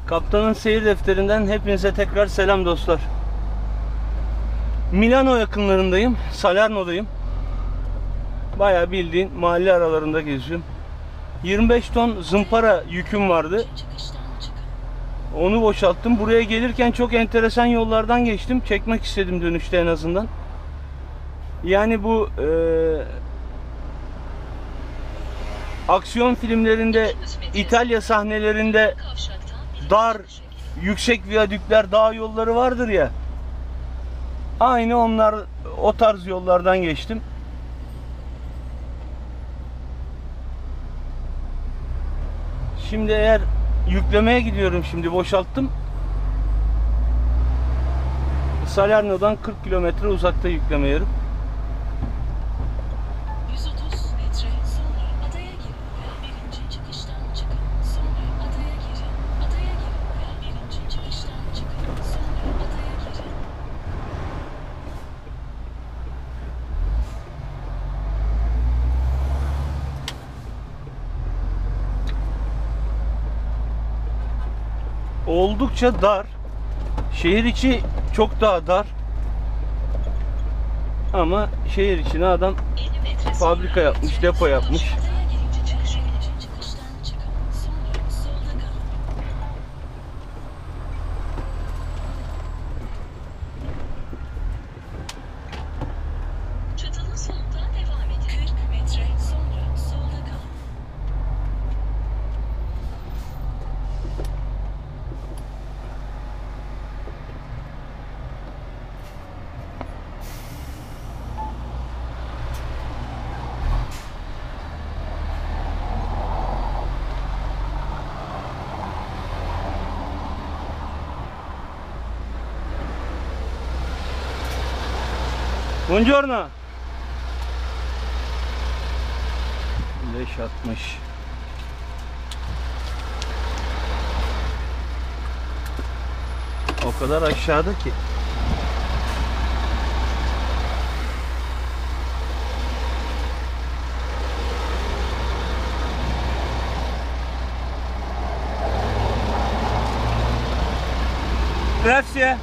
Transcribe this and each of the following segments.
Kaptanın seyir defterinden hepinize tekrar selam dostlar. Milano yakınlarındayım. Salerno'dayım. Bayağı bildiğin mahalle aralarında geziyorum. 25 ton zımpara yüküm vardı. Onu boşalttım. Buraya gelirken çok enteresan yollardan geçtim. Çekmek istedim dönüşte en azından. Yani bu aksiyon filmlerinde, İtalya sahnelerinde dar, yüksek viyadükler, dağ yolları vardır ya. Aynı onlar, o tarz yollardan geçtim. Şimdi eğer yüklemeye gidiyorum, şimdi boşalttım. Salerno'dan 40 kilometre uzakta yükleme yerim. 130 metre sonra adaya girin ve birinci çıkıştan çıkın. Sonra adaya girin. Adaya girin ve birinci çıkıştan çıkın. Sonra adaya girin. Oldukça dar. Şehir içi çok daha dar. Ama şehir içine adam 50 metre fabrika sonra yapmış, metre depo sonra yapmış. adaya girince birinci çıkıştan çıkın. Sonra solda kalın. Çatalın solundan devam edin. 40 metre sonra solda kalın. Buongiorno. 5.60. O kadar aşağıda ki. Grazie.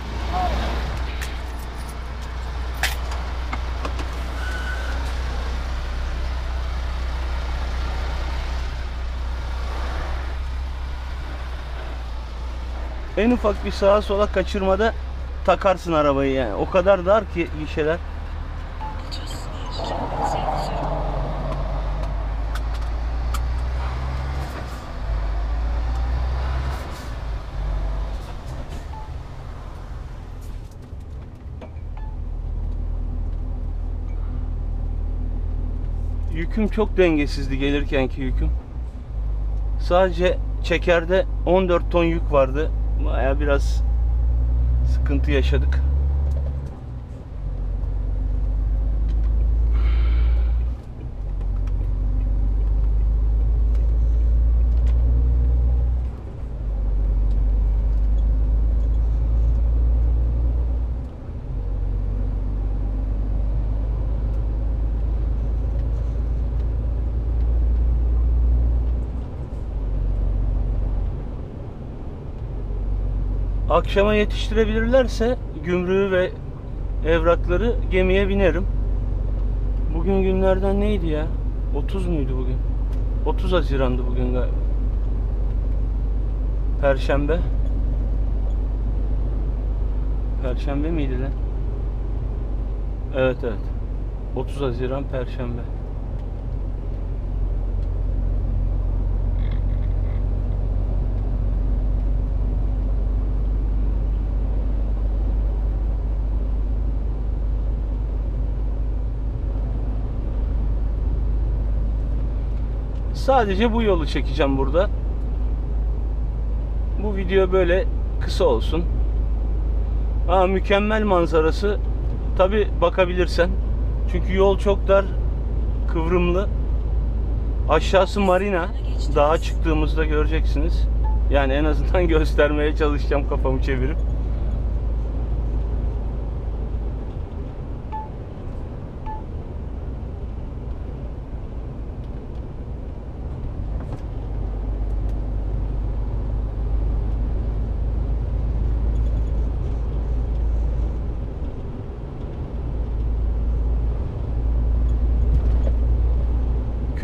En ufak bir sağa sola kaçırmada takarsın arabayı yani. O kadar dar ki gişeler. 31 metre sürün. Yüküm çok dengesizdi gelirkenki yüküm. Sadece çekerde 14 ton yük vardı. Baya biraz sıkıntı yaşadık. Akşama yetiştirebilirlerse gümrüğü ve evrakları gemiye binerim. Bugün günlerden neydi ya? 30 muydu bugün? 30 Haziran'dı bugün galiba. Perşembe. Perşembe miydi lan? Evet evet. 30 Haziran Perşembe. Sadece bu yolu çekeceğim burada. Bu video böyle kısa olsun. Mükemmel manzarası. Tabi bakabilirsen. Çünkü yol çok dar, kıvrımlı. Aşağısı marina. Dağa çıktığımızda göreceksiniz. Yani en azından göstermeye çalışacağım kafamı çevirip.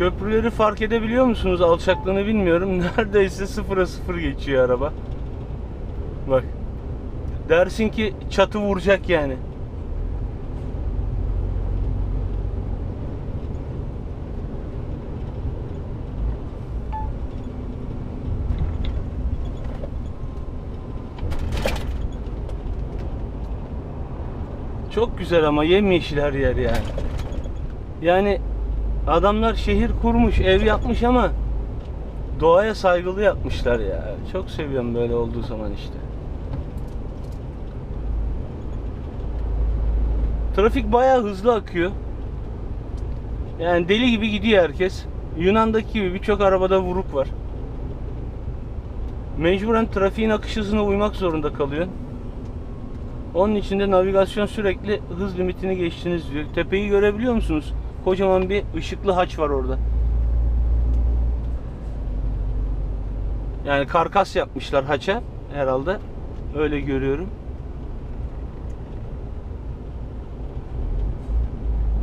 Köprüleri fark edebiliyor musunuz? Alçaklığını bilmiyorum. Neredeyse 0'a 0 geçiyor araba. Bak. Dersin ki çatı vuracak yani. Çok güzel ama yemyeşil her yer yani. Yani adamlar şehir kurmuş, ev yapmış ama doğaya saygılı yapmışlar ya. Çok seviyorum böyle olduğu zaman işte. Trafik bayağı hızlı akıyor. Yani deli gibi gidiyor herkes. Yunan'daki gibi birçok arabada vuruk var. Mecburen trafiğin akış hızına uymak zorunda kalıyor. Onun için de navigasyon sürekli hız limitini geçtiniz diyor. Tepeyi görebiliyor musunuz? Kocaman bir ışıklı haç var orada. Yani karkas yapmışlar haça herhalde. Öyle görüyorum.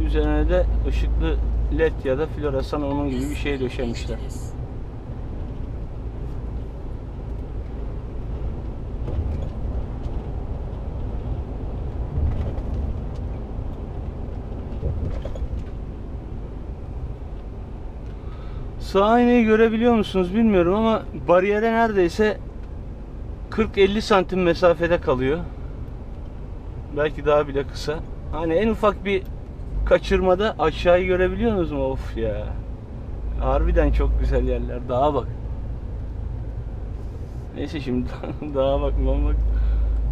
Üzerine de ışıklı led ya da floresan onun gibi bir şey döşemişler. Sağ aynayı görebiliyor musunuz bilmiyorum ama bariyere neredeyse 40-50 santim mesafede kalıyor. Belki daha bile kısa. Hani en ufak bir kaçırmada aşağıyı görebiliyorsunuz mu? Of ya. Harbiden çok güzel yerler. Dağa bak. Neyse şimdi dağa bak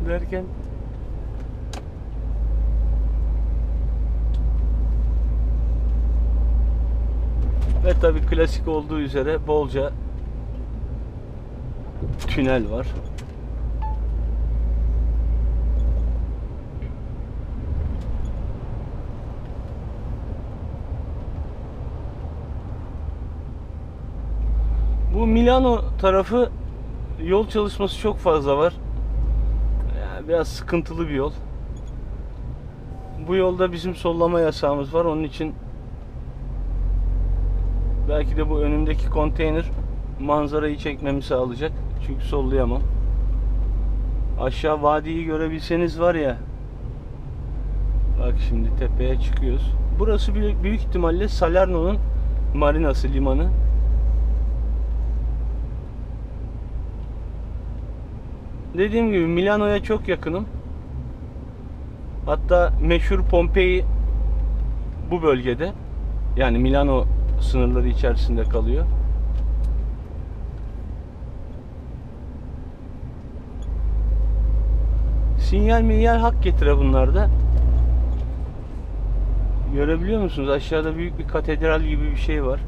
derken ve tabii klasik olduğu üzere bolca tünel var. Bu Milano tarafı yol çalışması çok fazla var. Yani biraz sıkıntılı bir yol. Bu yolda bizim sollama yasağımız var. Onun için belki de bu önümdeki konteyner manzarayı çekmemi sağlayacak. Çünkü sollayamam. Aşağı vadiyi görebilseniz var ya. Bak şimdi tepeye çıkıyoruz. Burası büyük ihtimalle Salerno'nun marinası, limanı. Dediğim gibi Milano'ya çok yakınım. Hatta meşhur Pompei bu bölgede. Yani Milano sınırları içerisinde kalıyor. Sinyal minyal hak getire bunlarda. Görebiliyor musunuz? Aşağıda büyük bir katedral gibi bir şey var.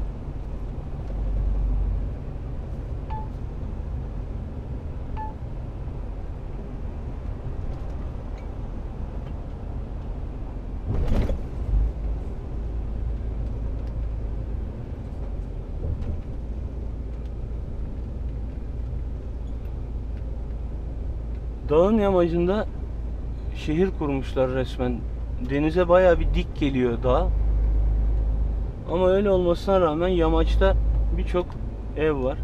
Dağın yamacında şehir kurmuşlar resmen. Denize bayağı bir dik geliyor dağ. Ama öyle olmasına rağmen yamaçta birçok ev var.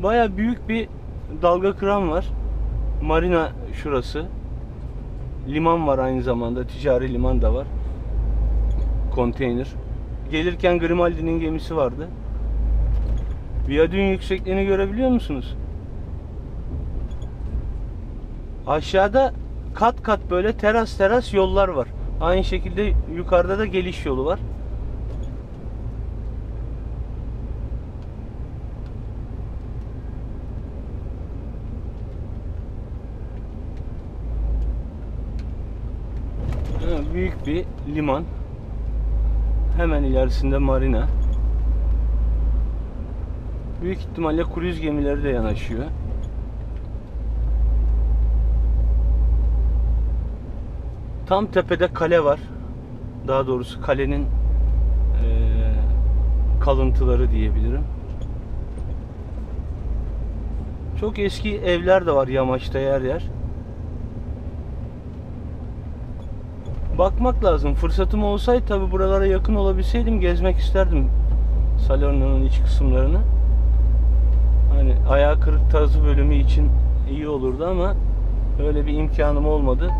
Bayağı büyük bir dalga kıran var. Marina şurası. Liman var aynı zamanda. Ticari liman da var. Konteyner. Gelirken Grimaldi'nin gemisi vardı. Viyadüğün yüksekliğini görebiliyor musunuz? Aşağıda kat kat böyle teras yollar var. Aynı şekilde yukarıda da geliş yolu var. Büyük bir liman. Hemen ilerisinde marina. Büyük ihtimalle kruz gemileri de yanaşıyor. Tam tepede kale var. Daha doğrusu kalenin kalıntıları diyebilirim. Çok eski evler de var yamaçta yer yer. Bakmak lazım. Fırsatım olsaydı tabi buralara yakın olabilseydim gezmek isterdim. Salerna'nın iç kısımlarını. Hani ayağı kırık tazı bölümü için iyi olurdu ama öyle bir imkanım olmadı.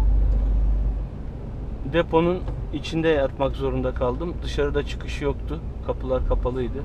Deponun içinde yatmak zorunda kaldım. Dışarıda çıkış yoktu. Kapılar kapalıydı.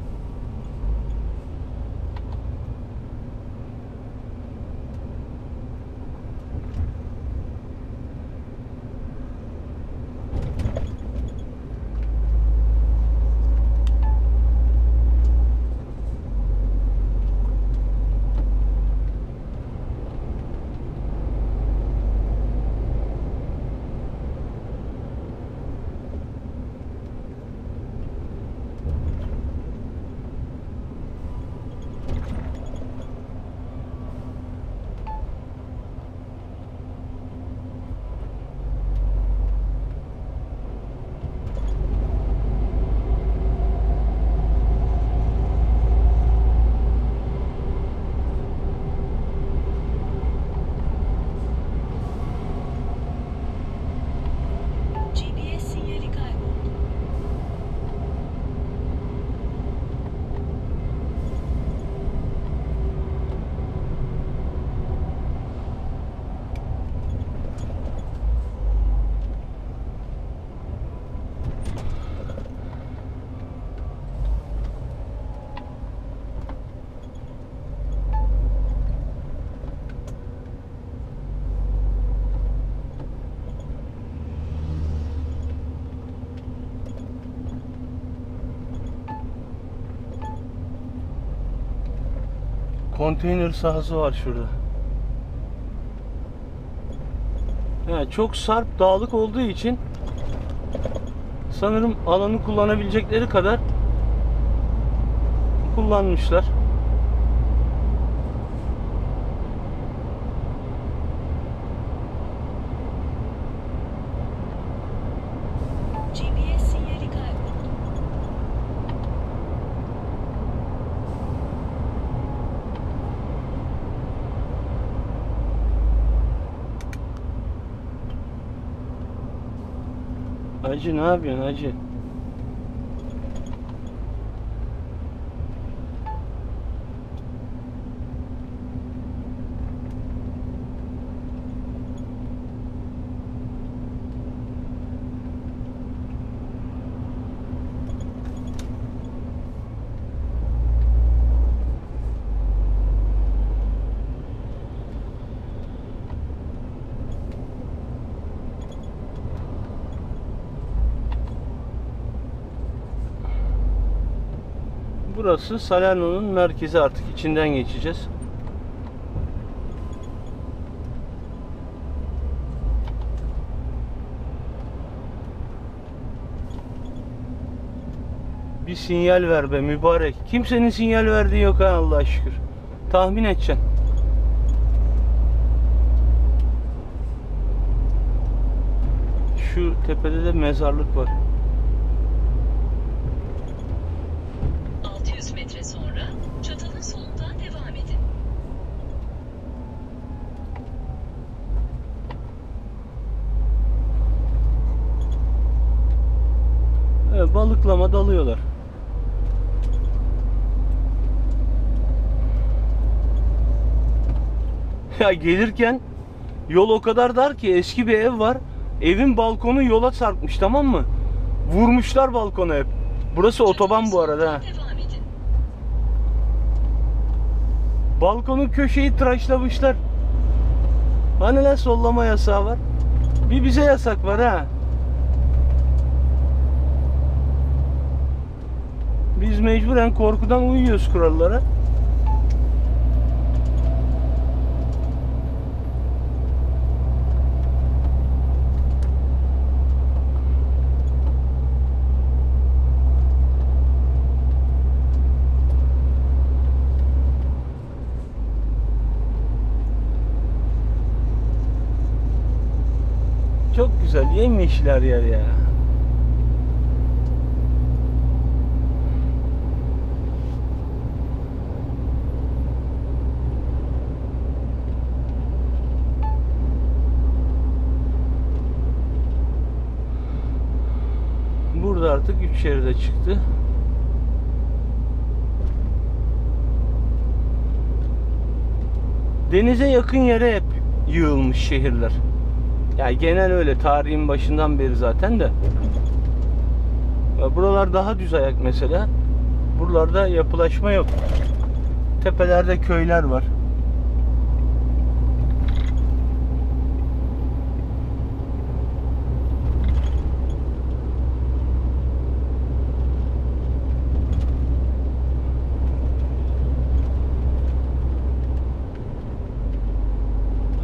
GPS sinyali kayboldu. Konteyner sahası var şurada. Yani çok sarp dağlık olduğu için sanırım alanı kullanabilecekleri kadar kullanmışlar. GPS sinyali kayboldu. Hacı ne yapıyorsun hacı? Burası Salerno'nun merkezi, artık içinden geçeceğiz. Bir sinyal ver be mübarek. Kimsenin sinyal verdiği yok ha, Allah'a şükür. Tahmin edeceksin. Şu tepede de mezarlık var. 600 metre sonra çatalın solundan devam edin. Evet, balıklama dalıyorlar. Ya gelirken yol o kadar dar ki, eski bir ev var. Evin balkonu yola sarkmış, tamam mı? Vurmuşlar balkonu hep. Burası otoban bu arada ha. Devam edin. Balkonun köşeyi tıraşlamışlar. Hani lan sollama yasağı var. Bir bize yasak var ha. Biz mecburen korkudan uyuyoruz kurallara. Çok güzel, yemyeşil her yer ya. Burada artık 3 şeride çıktı. Denize yakın yere hep yığılmış şehirler. Yani genel öyle, tarihin başından beri zaten de. Buralar daha düz ayak mesela. Buralarda yapılaşma yok. Tepelerde köyler var.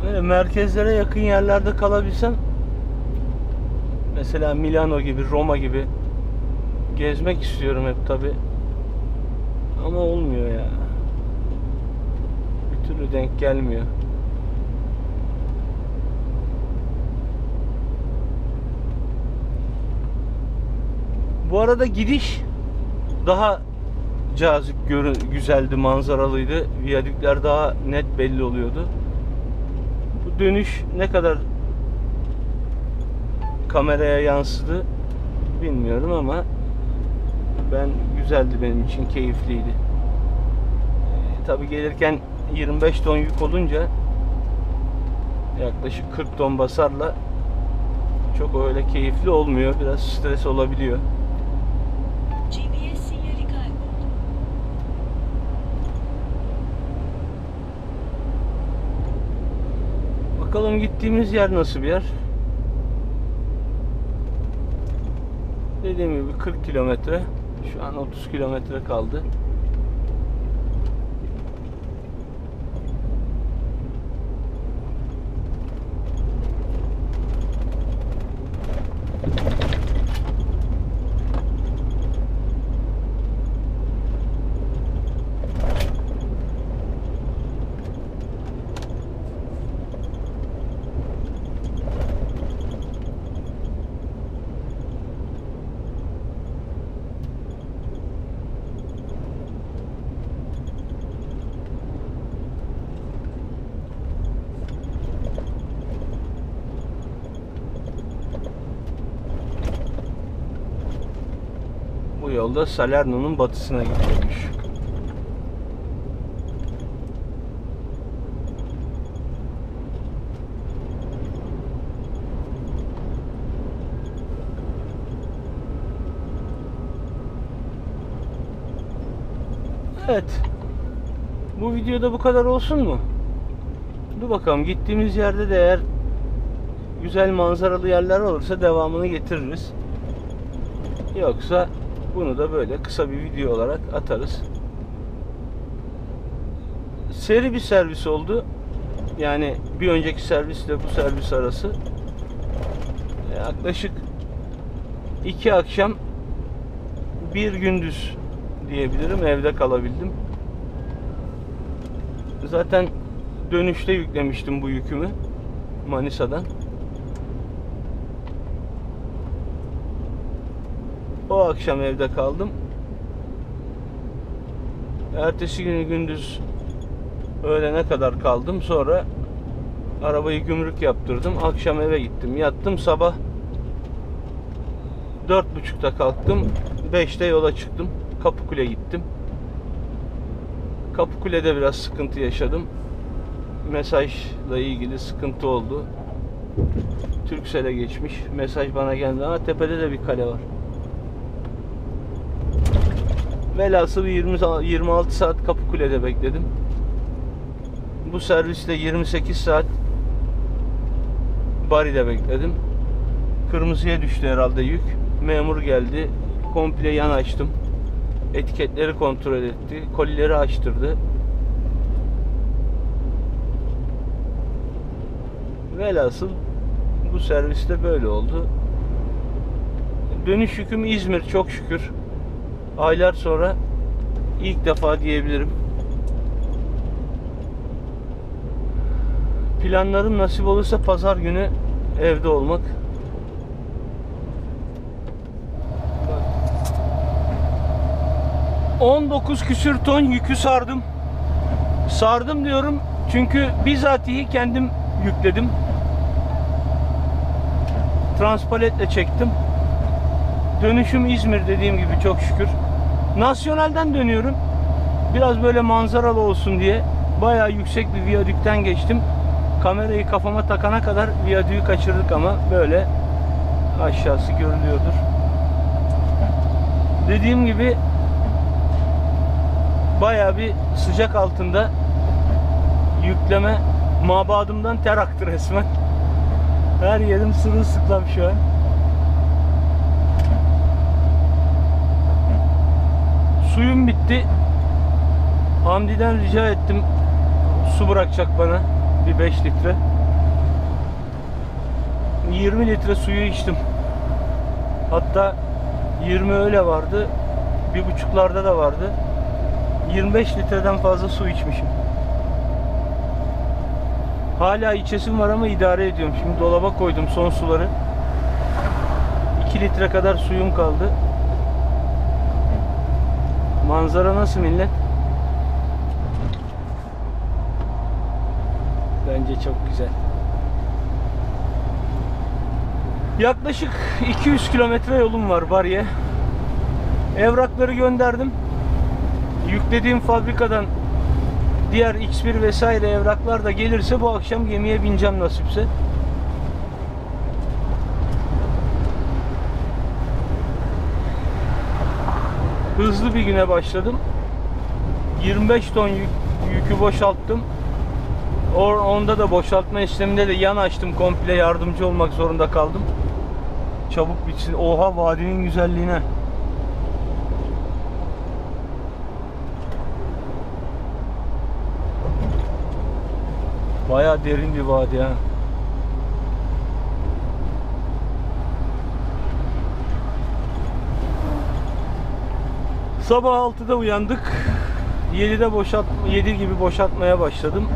Böyle merkezlere yakın yerlerde kalabilsem, mesela Milano gibi, Roma gibi gezmek istiyorum hep tabi. Ama olmuyor ya. Bir türlü denk gelmiyor. Bu arada gidiş daha cazip, güzeldi, manzaralıydı. Viyadükler daha net belli oluyordu. Bu dönüş ne kadar kameraya yansıdı bilmiyorum ama güzeldi, benim için keyifliydi. Tabi gelirken 25 ton yük olunca, yaklaşık 40 ton basarla çok öyle keyifli olmuyor. Biraz stres olabiliyor. GPS sinyali kayboldu. Bakalım gittiğimiz yer nasıl bir yer? Dediğim gibi 40 kilometre. Şu an 30 kilometre kaldı. Bu yolda Salerno'nun batısına gidiyormuş. Evet. Bu videoda bu kadar olsun mu? Dur bakalım, gittiğimiz yerde de eğer güzel manzaralı yerler olursa devamını getiririz. Yoksa bunu da böyle kısa bir video olarak atarız. Seri bir servis oldu. Yani bir önceki servisle bu servis arası yaklaşık 2 akşam 1 gündüz diyebilirim, evde kalabildim. Zaten dönüşte yüklemiştim bu yükümü Manisa'dan. O akşam evde kaldım. Ertesi günü gündüz öğlene kadar kaldım. Sonra arabayı gümrük yaptırdım. Akşam eve gittim. Yattım. Sabah 4.30'da kalktım. 5'te yola çıktım. Kapıkule gittim. Kapıkule'de biraz sıkıntı yaşadım. Mesajla ilgili sıkıntı oldu. Turkcell'e geçmiş. Mesaj bana geldi. Ama tepede de bir kale var. Velhasıl 26 saat Kapıkule'de bekledim. Bu serviste 28 saat Bari'de bekledim. Kırmızıya düştü herhalde yük. Memur geldi. Komple yan açtım. Etiketleri kontrol etti. Kolileri açtırdı. Velhasıl bu serviste böyle oldu. Dönüş yüküm İzmir, çok şükür. Aylar sonra ilk defa diyebilirim. Planlarım nasip olursa pazar günü evde olmak. 19 küsür ton yükü sardım. Sardım diyorum çünkü bizatihi kendim yükledim. Transpaletle çektim. Dönüşüm İzmir, dediğim gibi, çok şükür. Nasyonelden dönüyorum. Biraz böyle manzaralı olsun diye. bayağı yüksek bir viyadükten geçtim. Kamerayı kafama takana kadar viyadüğü kaçırdık ama böyle aşağısı görülüyordur. Dediğim gibi bayağı bir sıcak altında yükleme, mabadımdan ter aktı resmen. Her yerim sırılsıklam şu an. Suyum bitti. Hamdi'den rica ettim su bırakacak bana bir 5 litre. 20 litre suyu içtim. Hatta 20 öyle vardı. 1,5'larda da vardı. 25 litreden fazla su içmişim. Hala içesim var ama idare ediyorum. Şimdi dolaba koydum son suları. 2 litre kadar suyum kaldı. Manzara nasıl millet? Bence çok güzel. Yaklaşık 200 kilometre yolum var Bari'ye. Evrakları gönderdim. Yüklediğim fabrikadan diğer X1 vesaire evraklar da gelirse bu akşam gemiye bineceğim nasipse. Hızlı bir güne başladım. 25 ton yükü boşalttım. Onda da boşaltma işleminde de yan açtım, komple yardımcı olmak zorunda kaldım. Çabuk bitsin. Oha, vadinin güzelliğine. Bayağı derin bir vadi ha. Sabah 6'da uyandık. 7 gibi boşaltmaya başladım.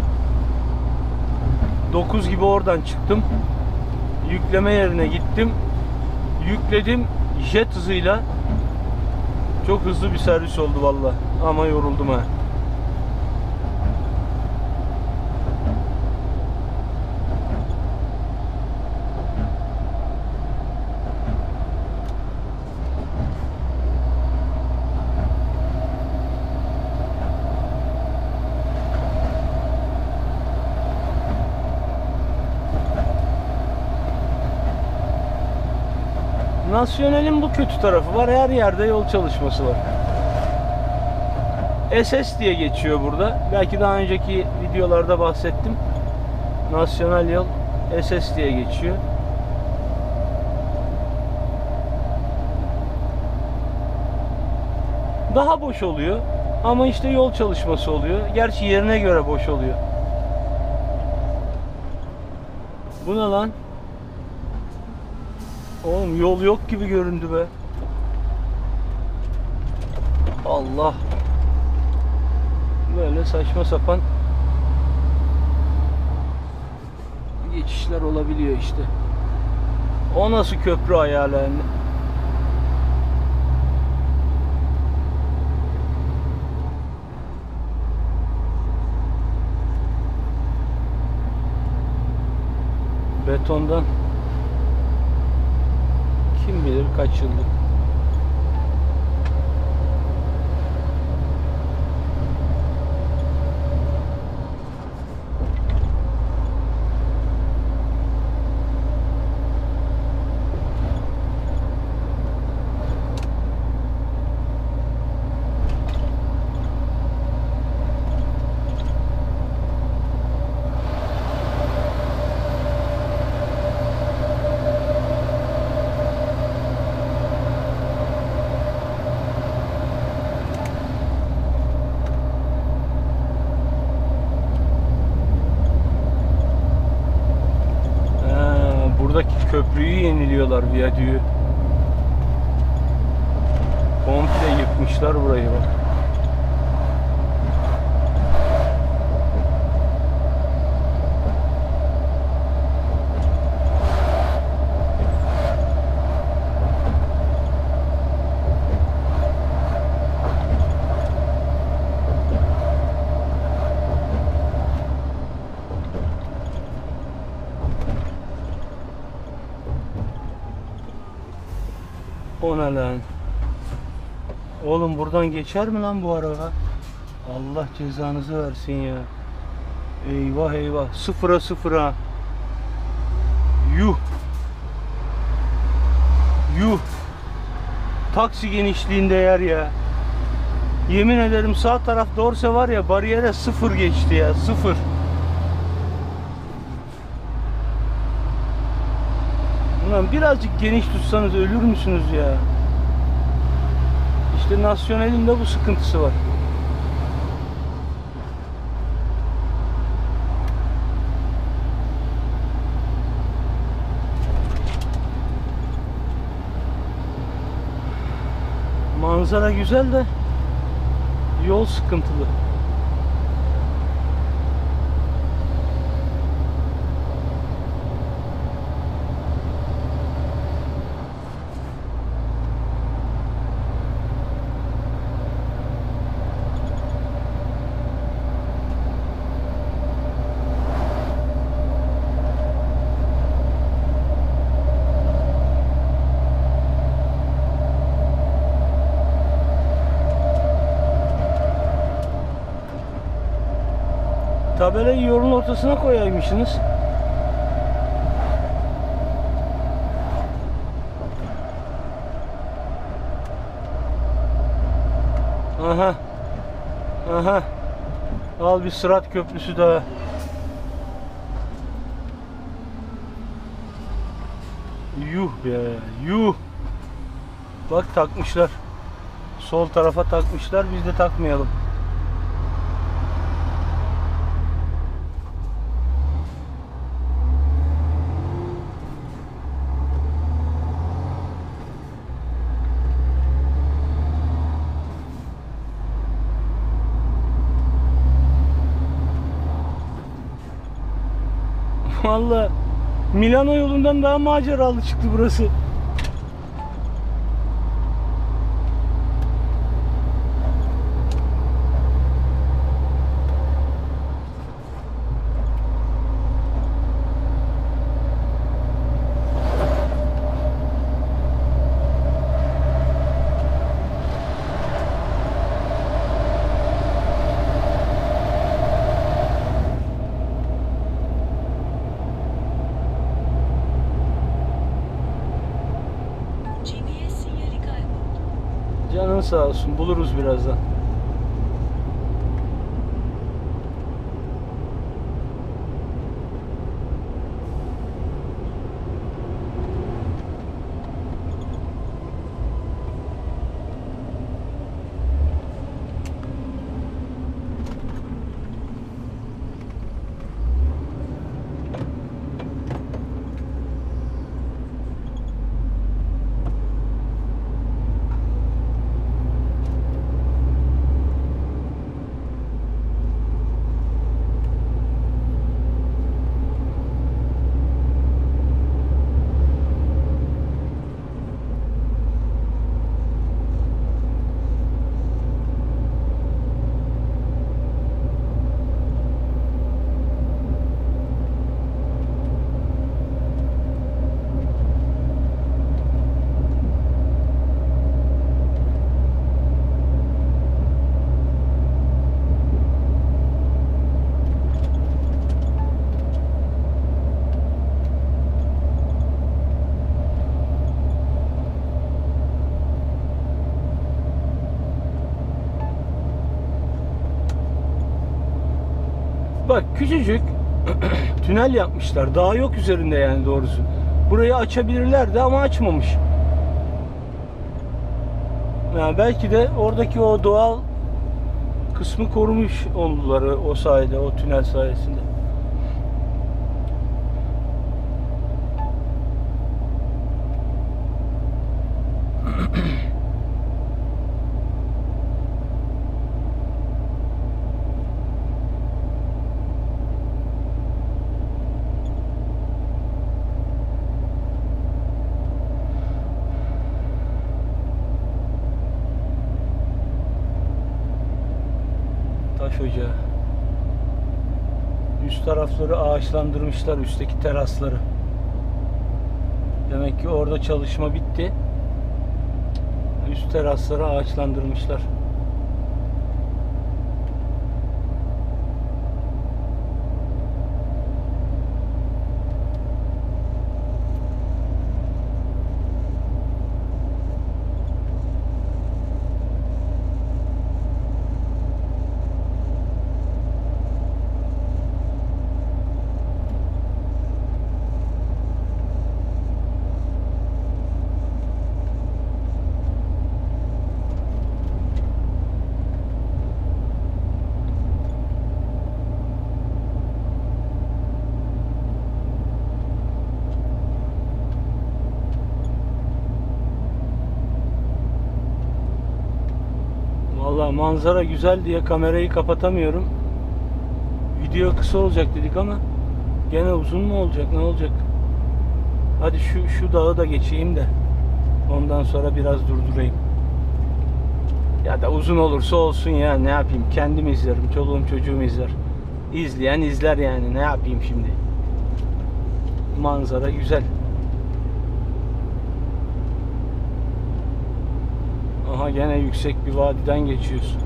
9 gibi oradan çıktım. Yükleme yerine gittim. Yükledim jet hızıyla. Çok hızlı bir servis oldu vallahi. Ama yoruldum ha. Nasyonel'in bu kötü tarafı var. Her yerde yol çalışması var. SS diye geçiyor burada. Belki daha önceki videolarda bahsettim. Nasyonel yol SS diye geçiyor. Daha boş oluyor. Ama işte yol çalışması oluyor. Gerçi yerine göre boş oluyor. Bu ne lan? Oğlum yol yok gibi göründü be. Allah. Böyle saçma sapan geçişler olabiliyor işte. O nasıl köprü ayağı yani? Betondan kim bilir kaç yıllık. Buradaki köprüyü yeniliyorlar, viyadüğü. Komple yıkmışlar burayı bak. O ne lan? Oğlum buradan geçer mi lan bu araba? Allah cezanızı versin ya. Eyvah eyvah. Sıfıra sıfıra. Yuh. Yuh. Taksi genişliğinde yer ya. Yemin ederim sağ taraf dorse var ya, bariyere sıfır geçti ya. Sıfır. Ulan birazcık geniş tutsanız ölür müsünüz ya? İşte Nasyonel'in de bu sıkıntısı var. Manzara güzel de yol sıkıntılı. Tabelayı yolun ortasına koyaymışsınız. Aha. Aha. Al bir Sırat Köprüsü daha. Yuh be, yuh. Bak takmışlar. Sol tarafa takmışlar, biz de takmayalım. Vallahi Milano yolundan daha maceralı çıktı burası. GPS sinyali kayboldu. Canın sağ olsun, buluruz birazdan. Bak küçücük tünel yapmışlar. Daha yok üzerinde yani doğrusu. Burayı açabilirlerdi ama açmamış. Yani belki de oradaki o doğal kısmı korumuş oldular o sayede, o tünel sayesinde. Taş ocağı. Üst tarafları ağaçlandırmışlar, üstteki terasları. Demek ki orada çalışma bitti. Üst terasları ağaçlandırmışlar. Vallahi manzara güzel diye kamerayı kapatamıyorum. Video kısa olacak dedik ama gene uzun mu olacak, ne olacak? Hadi şu dağı da geçeyim de ondan sonra biraz durdurayım. Ya da uzun olursa olsun ya, ne yapayım, kendim izlerim, çoluğum çocuğum izler. İzleyen izler yani, ne yapayım şimdi. Manzara güzel. Aha gene yüksek bir vadiden geçiyoruz.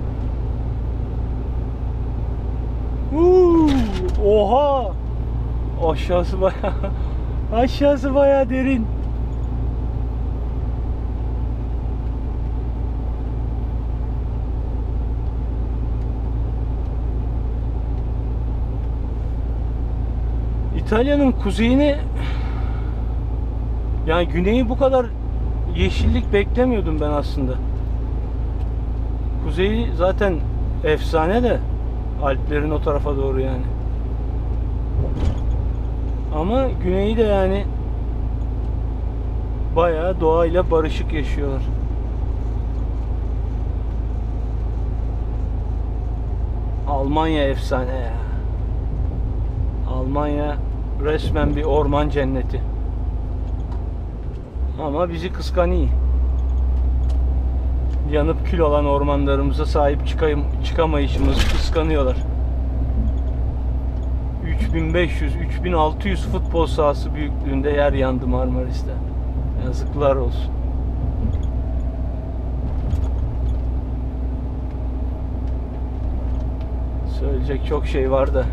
Oha! Aşağısı bayağı derin. İtalya'nın kuzeyini, yani güneyi bu kadar yeşillik beklemiyordum ben aslında. Kuzeyi zaten efsane de, Alplerin o tarafa doğru yani. Ama güneyi de yani bayağı doğayla barışık yaşıyorlar. Almanya efsane ya. Almanya resmen bir orman cenneti. Ama bizi kıskanıyor. Yanıp kül olan ormanlarımıza sahip çıkamayışımızı kıskanıyorlar. 3500-3600 futbol sahası büyüklüğünde yer yandı Marmaris'te. Yazıklar olsun. Söyleyecek çok şey var da.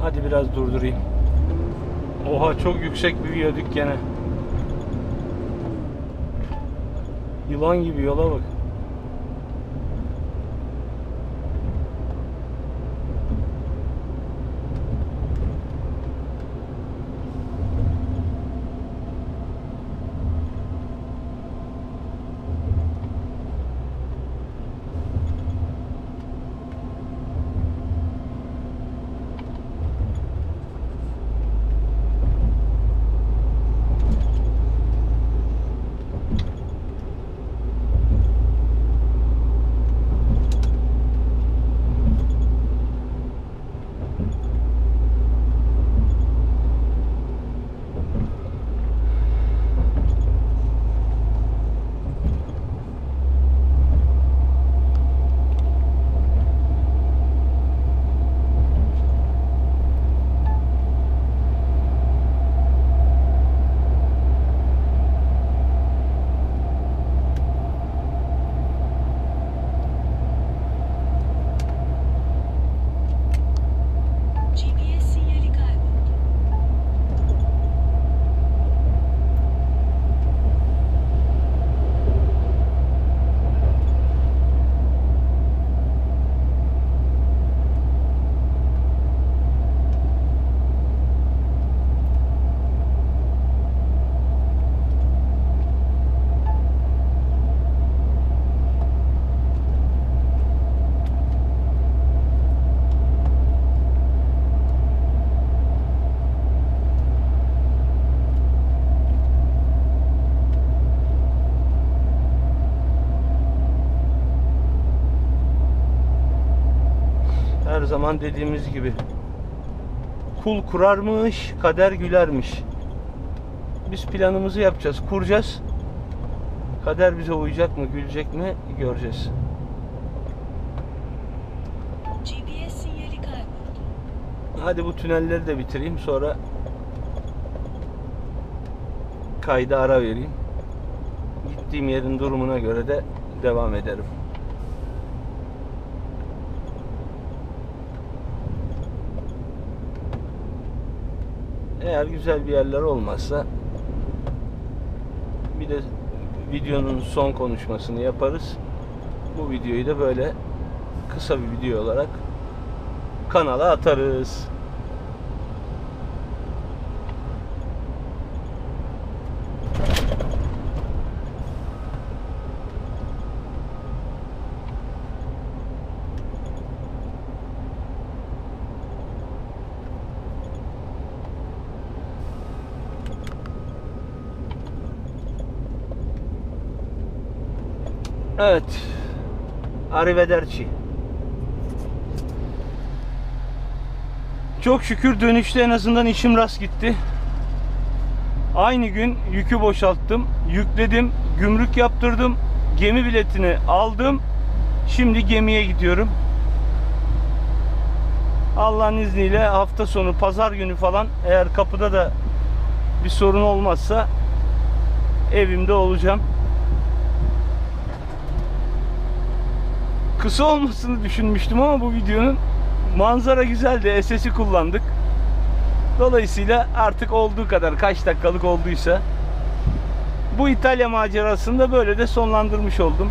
Hadi biraz durdurayım. Oha, çok yüksek bir viyadük gene. Yılan gibi yola bak. GPS sinyali kayboldu. Her zaman dediğimiz gibi, kul kurarmış, kader gülermiş. Biz planımızı yapacağız, kuracağız. Kader bize uyacak mı, gülecek mi göreceğiz. GPS sinyali kayboldu. Hadi bu tünelleri de bitireyim, sonra kayda ara vereyim. Gittiğim yerin durumuna göre de devam ederim. Eğer güzel bir yerler olmazsa bir de videonun son konuşmasını yaparız. Bu videoyu da böyle kısa bir video olarak kanala atarız. Evet. Arrivederci. Çok şükür dönüşte en azından işim rast gitti. Aynı gün yükü boşalttım, yükledim, gümrük yaptırdım, gemi biletini aldım. Şimdi gemiye gidiyorum. Allah'ın izniyle hafta sonu, pazar günü falan, eğer kapıda da bir sorun olmazsa evimde olacağım. Kısa olmasını düşünmüştüm ama bu videonun manzara güzeldi. SS'i kullandık. Dolayısıyla artık olduğu kadar, kaç dakikalık olduysa, bu İtalya macerasını da böyle de sonlandırmış oldum.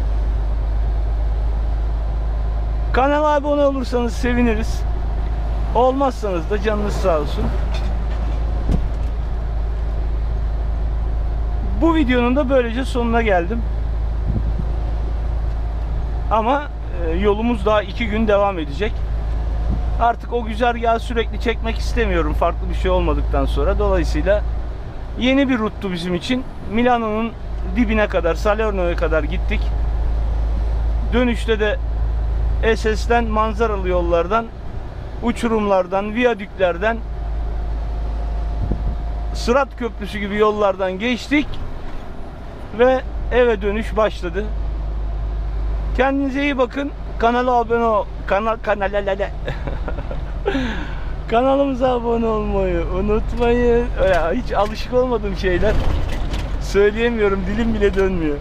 Kanala abone olursanız seviniriz. Olmazsanız da canınız sağ olsun. Bu videonun da böylece sonuna geldim. Ama yolumuz daha 2 gün devam edecek. Artık o güzergahı sürekli çekmek istemiyorum, farklı bir şey olmadıktan sonra. Dolayısıyla yeni bir ruttu bizim için. Milano'nun dibine kadar, Salerno'ya kadar gittik. Dönüşte de SS'ten, manzaralı yollardan, uçurumlardan, viyadüklerden, Sırat Köprüsü gibi yollardan geçtik ve eve dönüş başladı. Kendinize iyi bakın. Kanala abone ol. Kanalımıza abone olmayı unutmayın. Öyle hiç alışık olmadığım şeyler söyleyemiyorum. Dilim bile dönmüyor.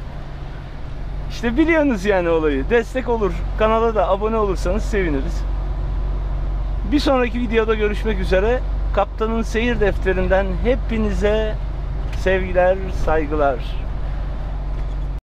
İşte biliyorsunuz yani olayı. Destek olur. Kanala da abone olursanız seviniriz. Bir sonraki videoda görüşmek üzere. Kaptanın seyir defterinden hepinize sevgiler, saygılar.